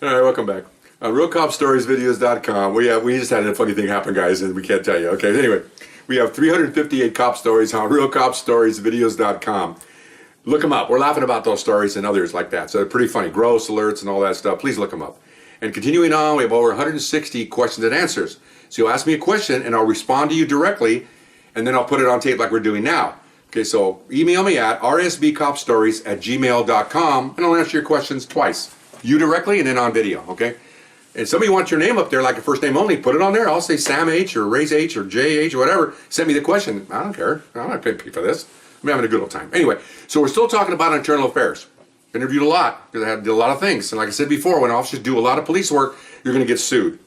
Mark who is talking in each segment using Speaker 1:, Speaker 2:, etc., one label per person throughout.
Speaker 1: All right, welcome back. RealCopStoriesVideos.com. We just had a funny thing happen, guys, and we can't tell you. Okay, anyway, we have 358 cop stories on RealCopStoriesVideos.com. Look them up. We're laughing about those stories and others like that. So they're pretty funny. Gross alerts and all that stuff. Please look them up. And continuing on, we have over 160 questions and answers. So you'll ask me a question, and I'll respond to you directly, and then I'll put it on tape like we're doing now. Okay, so email me at rsbcopstories@gmail.com, and I'll answer your questions twice. You directly and then on video, okay? And somebody wants your name up there, like a first name only, put it on there. I'll say Sam H. or Ray's H. or J H. or whatever. Send me the question. I don't care. I'm not paying for this. I'm having a good old time. Anyway, so we're still talking about internal affairs. Interviewed a lot because I did a lot of things. And like I said before, when officers do a lot of police work, you're going to get sued.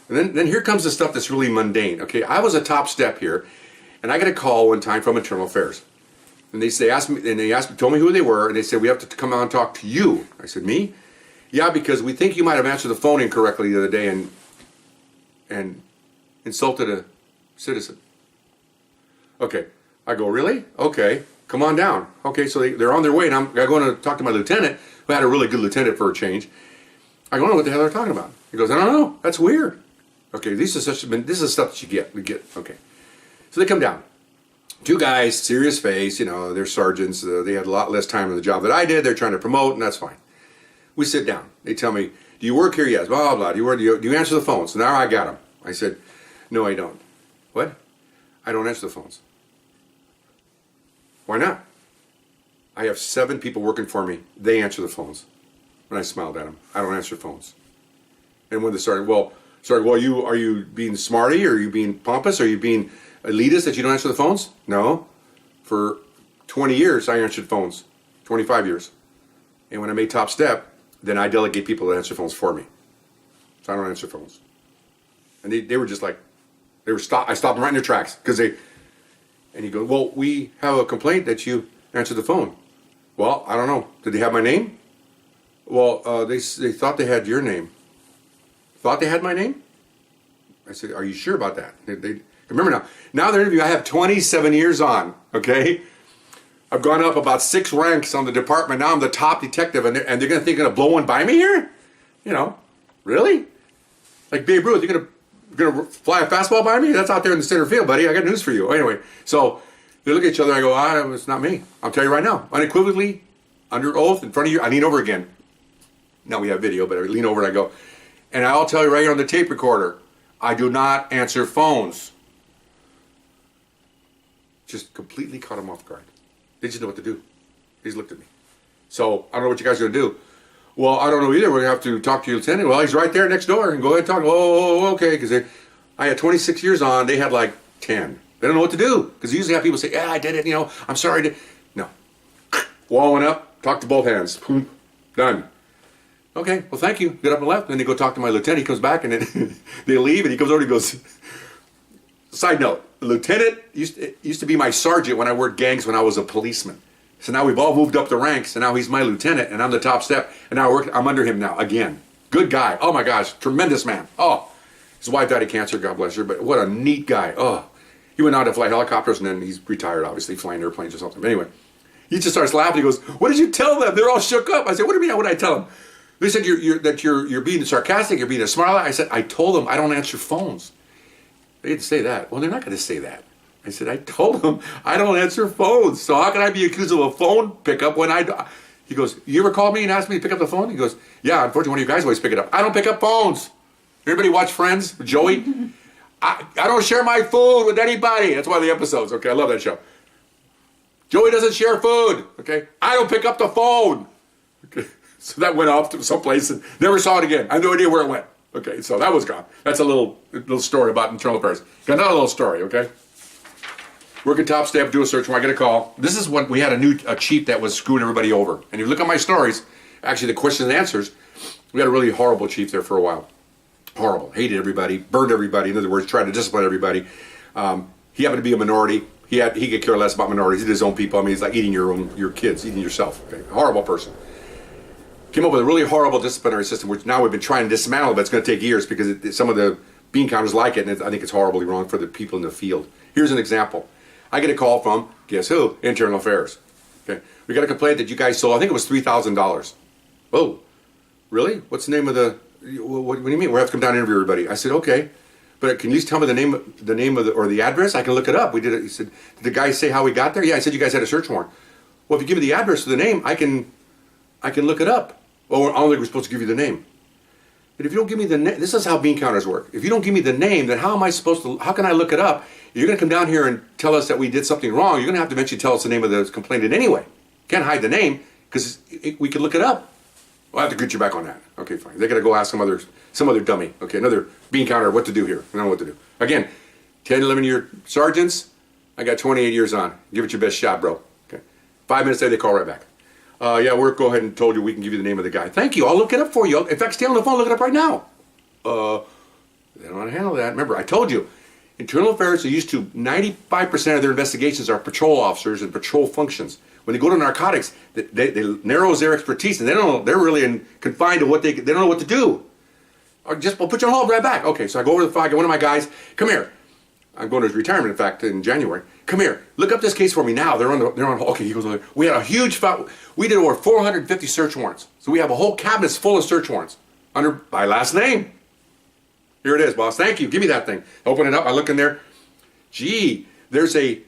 Speaker 1: And then here comes the stuff that's really mundane. Okay, I was a top step here, and I got a call one time from internal affairs. And they told me who they were, and they said, we have to come out and talk to you. I said, me? Yeah, because we think you might have answered the phone incorrectly the other day and insulted a citizen. Okay. I go, really? Okay. Come on down. Okay, so they're on their way, and I'm going to talk to my lieutenant, who had a really good lieutenant for a change. I don't know what the hell they're talking about. He goes, I don't know. That's weird. Okay, this is stuff that you get. Okay. So they come down. Two guys, serious face, they're sergeants. They had a lot less time on the job that I did. They're trying to promote, and that's fine. We sit down. They tell me, do you work here? Yes. Blah, blah, blah. Do you answer the phone? So now I got them. I said, no, I don't. What? I don't answer the phones. Why not? I have 7 people working for me. They answer the phones. And I smiled at them. I don't answer phones. And when they started, are you being smarty? Or are you being pompous? Are you being elitist that you don't answer the phones? No. For 20 years, I answered phones. 25 years. And when I made top step, then I delegate people to answer phones for me. So I don't answer phones. And they were just like, I stopped them right in their tracks. And he goes, well, we have a complaint that you answered the phone. Well, I don't know. Did they have my name? Well, they thought they had your name. Thought they had my name? I said, are you sure about that? They remember now their interview, I have 27 years on, okay? I've gone up about 6 ranks on the department. Now I'm the top detective, and they're going to think they're going to blow one by me here? Really? Like Babe Ruth, you're going to fly a fastball by me? That's out there in the center field, buddy. I got news for you. Anyway, so they look at each other. I go, it's not me. I'll tell you right now, unequivocally, under oath, in front of you. I lean over again. Now we have video, but I lean over and I go, and I'll tell you right here on the tape recorder, I do not answer phones. Just completely caught them off guard. They just know what to do. They just looked at me. So I don't know what you guys are going to do. Well, I don't know either. We're going to have to talk to your lieutenant. Well, he's right there next door. And go ahead and talk. Oh, okay. Because I had 26 years on. They had like 10. They don't know what to do. Because you usually have people say, yeah, I did it. I'm sorry. No. Wall went up. Talk to both hands. Boom. Done. Okay. Well, thank you. Get up and left. And then they go talk to my lieutenant. He comes back and then they leave. And he comes over and he goes, side note, the lieutenant used to be my sergeant when I worked gangs when I was a policeman. So now we've all moved up the ranks, and now he's my lieutenant, and I'm the top step, and now I'm under him now, again. Good guy. Oh my gosh, tremendous man. Oh, his wife died of cancer, God bless her, but what a neat guy. Oh, he went on to fly helicopters, and then he's retired, obviously, flying airplanes or something. But anyway, he just starts laughing. He goes, what did you tell them? They're all shook up. I said, what do you mean, what did I tell them? They said, you're being sarcastic, you're being a smart aleck. I said, I told them I don't answer phones. They didn't say that. Well, they're not going to say that. I said, I told them I don't answer phones. So how can I be accused of a phone pickup when I do? He goes, you ever called me and asked me to pick up the phone? He goes, yeah, unfortunately, one of you guys always pick it up. I don't pick up phones. Everybody watch Friends with Joey? I don't share my food with anybody. That's one of the episodes. Okay, I love that show. Joey doesn't share food. Okay, I don't pick up the phone. Okay, so that went off to someplace and never saw it again. I have no idea where it went. Okay, so that was gone. That's a little story about internal affairs. Got another little story, okay? Working top step, do a search warrant, I get a call. This is when we had a chief that was screwing everybody over. And if you look at my stories, actually the questions and answers, we had a really horrible chief there for a while. Horrible. Hated everybody, burned everybody. In other words, tried to discipline everybody. He happened to be a minority. He could care less about minorities. He did his own people. I mean, it's like eating your kids, eating yourself. Okay? Horrible person. Came up with a really horrible disciplinary system, which now we've been trying to dismantle, but it's going to take years because some of the bean counters like it, and I think it's horribly wrong for the people in the field. Here's an example. I get a call from, guess who? Internal Affairs. Okay, we got a complaint that you guys sold, I think it was $3,000. Oh, Really? What's the name of the? What do you mean? We have to come down and interview everybody. I said, okay, but can you just tell me the name of the or the address? I can look it up. We did it. He said, did the guy say how we got there? Yeah, I said you guys had a search warrant. Well, if you give me the address or the name, I can look it up. Well, I don't think we're supposed to give you the name. But if you don't give me the name, this is how bean counters work. If you don't give me the name, then how am I supposed to? How can I look it up? You're going to come down here and tell us that we did something wrong. You're going to have to eventually tell us the name of the complainant anyway. Can't hide the name because we can look it up. I'll have to get you back on that. Okay, fine. They got to go ask some other dummy. Okay, another bean counter. What to do here? I don't know what to do. Again, 10, 11-year sergeants. I got 28 years on. Give it your best shot, bro. Okay. 5 minutes later, they call right back. Yeah, we're go ahead and told you we can give you the name of the guy. Thank you. I'll look it up for you. In fact, stay on the phone. Look it up right now. They don't want to handle that. Remember, I told you. Internal Affairs are used to 95% of their investigations are patrol officers and patrol functions. When they go to narcotics, they narrows their expertise, and they're really confined to what they don't know what to do. Or just we'll put you on hold right back. Okay, so I go over to the file, get one of my guys. Come here. I'm going to his retirement, in fact, in January. Come here. Look up this case for me now. They're on. Okay, he goes over there. We had a huge file. We did over 450 search warrants. So we have a whole cabinet full of search warrants under my last name. Here it is, boss. Thank you. Give me that thing. Open it up. I look in there. Gee, there's a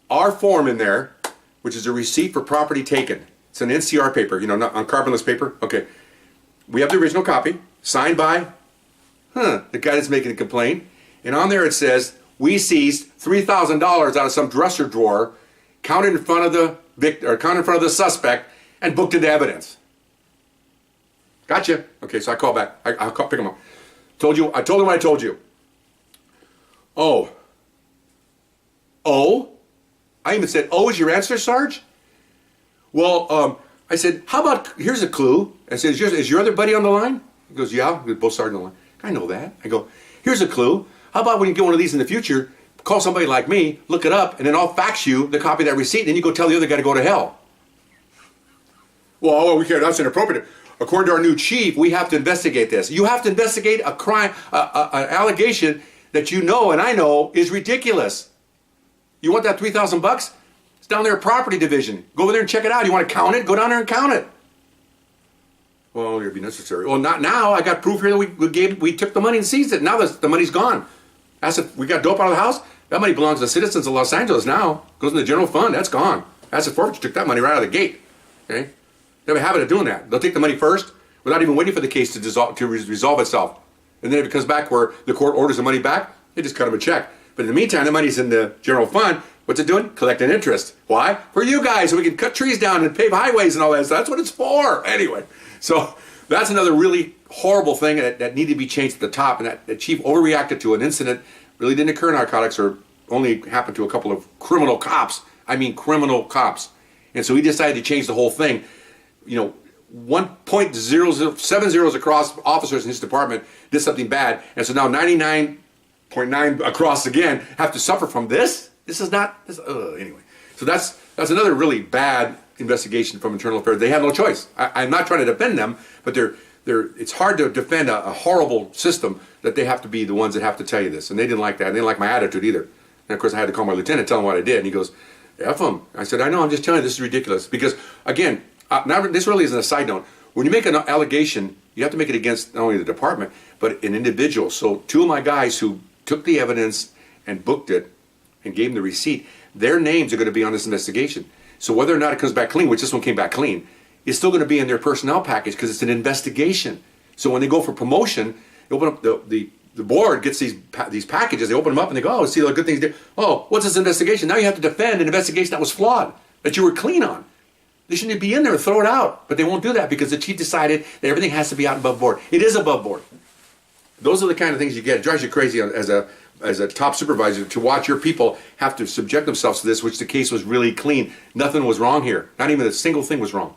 Speaker 1: R form in there, which is a receipt for property taken. It's an NCR paper, not on carbonless paper. Okay. We have the original copy, signed by, the guy that's making a complaint. And on there it says, we seized $3,000 out of some dresser drawer, counted in front of the suspect, and booked into evidence. Gotcha. Okay, so I call back. I'll pick him up. I told him what I told you. Oh. I even said, is your answer, Sarge? Well, I said, how about, here's a clue. I said, is your other buddy on the line? He goes, yeah, we're both sergeant on the line. I know that. I go, here's a clue. How about when you get one of these in the future, call somebody like me, look it up, and then I'll fax you the copy of that receipt, and then you go tell the other guy to go to hell. Well, we can't, that's inappropriate. According to our new chief, we have to investigate this. You have to investigate a crime, an allegation that you know and I know is ridiculous. You want that $3,000? It's down there at Property Division. Go over there and check it out. You want to count it? Go down there and count it. Well, it'd be necessary. Well, not now. I got proof here that we took the money and seized it. Now the money's gone. We got dope out of the house. That money belongs to the citizens of Los Angeles now. Goes in the general fund. That's gone. Asset forfeiture took that money right out of the gate. Okay? They have a habit of doing that. They'll take the money first without even waiting for the case to resolve itself. And then if it comes back where the court orders the money back, they just cut them a check. But in the meantime, the money's in the general fund. What's it doing? Collecting interest. Why? For you guys, so we can cut trees down and pave highways and all that. So that's what it's for. Anyway, so that's another really horrible thing that needed to be changed at the top. And that the chief overreacted to an incident really didn't occur in narcotics or only happened to a couple of criminal cops. I mean criminal cops. And so he decided to change the whole thing. 1.007 zeros across officers in his department did something bad, and so now 99.9 across again have to suffer from this. This is not anyway. So that's another really bad investigation from Internal Affairs. They have no choice. I'm not trying to defend them, but it's hard to defend a horrible system that they have to be the ones that have to tell you this, and they didn't like that. They didn't like my attitude either. And of course, I had to call my lieutenant, tell him what I did, and he goes, "F him." I said, "I know. I'm just telling you this is ridiculous because again." Now, this really isn't a side note. When you make an allegation, you have to make it against not only the department, but an individual. So 2 of my guys who took the evidence and booked it and gave them the receipt, their names are going to be on this investigation. So whether or not it comes back clean, which this one came back clean, it's still going to be in their personnel package because it's an investigation. So when they go for promotion, they open up the board gets these packages, they open them up and they go, see all the good things there. Oh, what's this investigation? Now you have to defend an investigation that was flawed, that you were clean on. They shouldn't be in there, throw it out. But they won't do that because the chief decided that everything has to be out above board. It is above board. Those are the kind of things you get. It drives you crazy as a top supervisor to watch your people have to subject themselves to this, which the case was really clean. Nothing was wrong here. Not even a single thing was wrong.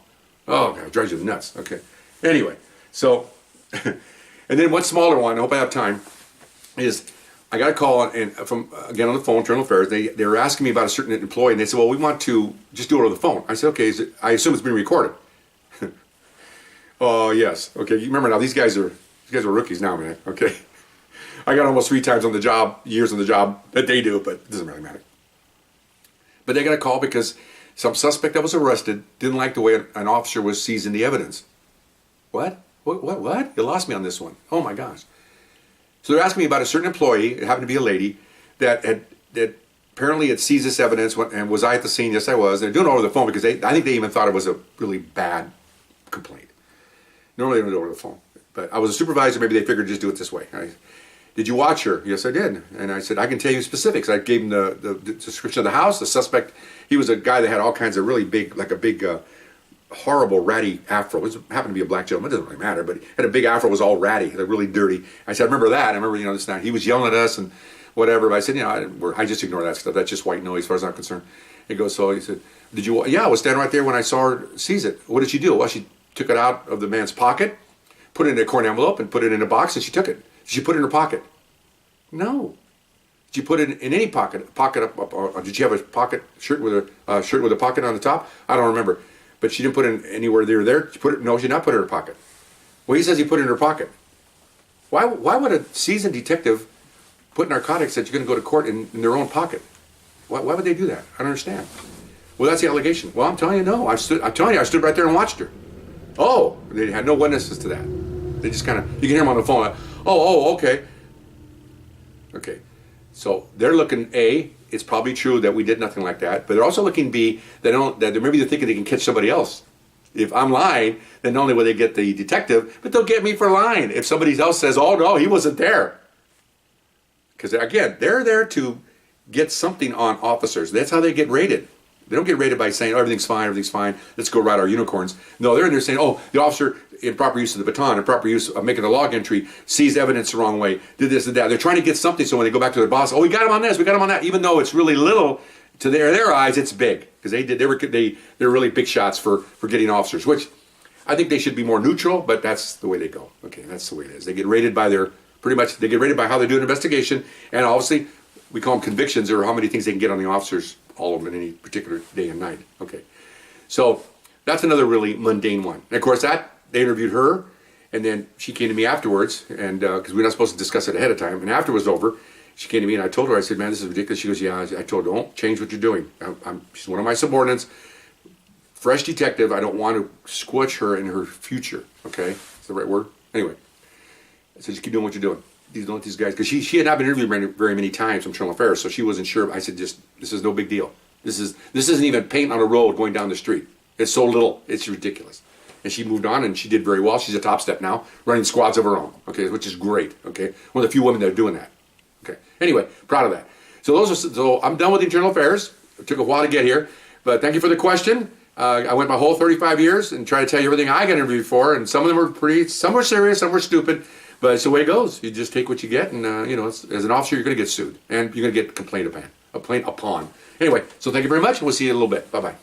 Speaker 1: Oh, God, it drives you nuts. Okay. Anyway, so, and then one smaller one, I hope I have time, is I got a call from again on the phone, Internal Affairs. They were asking me about a certain employee, and they said, "Well, we want to just do it over the phone." I said, "Okay." I assume it's being recorded. Oh yes. Okay. You remember now? These guys are rookies now, man. Okay. I got almost 3 times on the job, years on the job that they do, but it doesn't really matter. But they got a call because some suspect that was arrested didn't like the way an officer was seizing the evidence. What? What? You lost me on this one. Oh my gosh. So they're asking me about a certain employee, it happened to be a lady, that apparently had seized this evidence, and was I at the scene? Yes, I was. They're doing it over the phone because I think they even thought it was a really bad complaint. Normally they don't do it over the phone. But I was a supervisor, maybe they figured just do it this way. Did you watch her? Yes, I did. And I said, I can tell you specifics. I gave him the description of the house. The suspect, he was a guy that had all kinds of really big, like a big, horrible ratty afro. It happened to be a black gentleman. It doesn't really matter, but he had a big afro. It was all ratty, like really dirty. I said, I remember that. I remember, this night. He was yelling at us and whatever. But I said, I just ignore that stuff. That's just white noise as far as I'm concerned. He goes, so he said, did you? Yeah, I was standing right there when I saw her seize it. What did she do? Well, she took it out of the man's pocket, put it in a corn envelope, and put it in a box, and she took it. Did she put it in her pocket? No. Did she put it in any pocket? Did she have a pocket shirt with a pocket on the top? I don't remember. But she didn't put it anywhere near there. She did not put it in her pocket. Well, he says he put it in her pocket. Why would a seasoned detective put narcotics that you're going to go to court in their own pocket? Why would they do that? I don't understand. Well, that's the allegation. Well, I'm telling you, no. I stood right there and watched her. Oh, they had no witnesses to that. They just kind of, you can hear them on the phone. Okay. Okay. So they're looking, A, it's probably true that we did nothing like that, but they're also looking, B, that maybe they're thinking they can catch somebody else. If I'm lying, then not only will they get the detective, but they'll get me for lying. If somebody else says, oh no, he wasn't there. Because again, they're there to get something on officers. That's how they get rated. They don't get rated by saying, oh, everything's fine, let's go ride our unicorns. No, they're in there saying, oh, the officer, improper use of the baton, improper use of making a log entry, seized evidence the wrong way, did this and that. They're trying to get something so when they go back to their boss, oh, we got him on this, we got him on that, even though it's really little, to their eyes, it's big. Because they're really big shots for getting officers, which I think they should be more neutral, but that's the way they go. Okay, that's the way it is. They get rated by they get rated by how they do an investigation, and obviously, we call them convictions, or how many things they can get on the officers, all of them in any particular day and night. Okay, so that's another really mundane one. And of course, they interviewed her, and then she came to me afterwards, and because we're not supposed to discuss it ahead of time, and after it was over, she came to me and I told her, I said, man, this is ridiculous. She goes, yeah. I told her, don't change what you're doing. She's one of my subordinates, fresh detective. I don't want to squelch her in her future. Okay, is the right word? Anyway, I said, just keep doing what you're doing. These guys, because she had not been interviewed very many times from Internal Affairs, so she wasn't sure. I said, this is no big deal. This isn't even paint on a road going down the street. It's so little. It's ridiculous. And she moved on, and she did very well. She's a top step now, running squads of her own. Okay, which is great. Okay, one of the few women that are doing that. Okay. Anyway, proud of that. So I'm done with Internal Affairs. It took a while to get here, but thank you for the question. I went my whole 35 years and tried to tell you everything I got interviewed for, and some of them were some were serious, some were stupid. But it's the way it goes. You just take what you get, and as an officer, you're going to get sued, and you're going to get complained upon. Anyway, so thank you very much, and we'll see you in a little bit. Bye-bye.